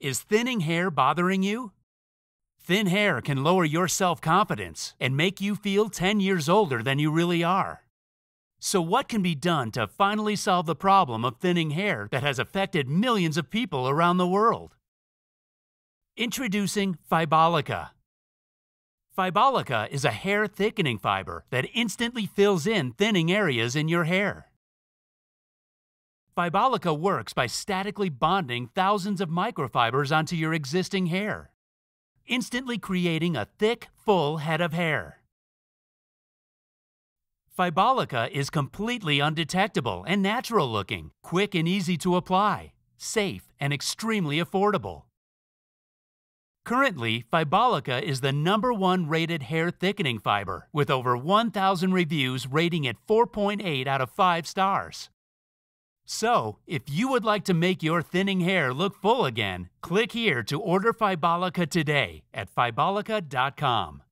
Is thinning hair bothering you? Thin hair can lower your self-confidence and make you feel 10 years older than you really are. So what can be done to finally solve the problem of thinning hair that has affected millions of people around the world? Introducing Fibolica. Fibolica is a hair thickening fiber that instantly fills in thinning areas in your hair. Fibolica works by statically bonding thousands of microfibers onto your existing hair, instantly creating a thick, full head of hair. Fibolica is completely undetectable and natural looking, quick and easy to apply, safe and extremely affordable. Currently, Fibolica is the #1 rated hair thickening fiber with over 1,000 reviews rating it 4.8 out of 5 stars. So, if you would like to make your thinning hair look full again, click here to order Fibolica today at fibolica.com.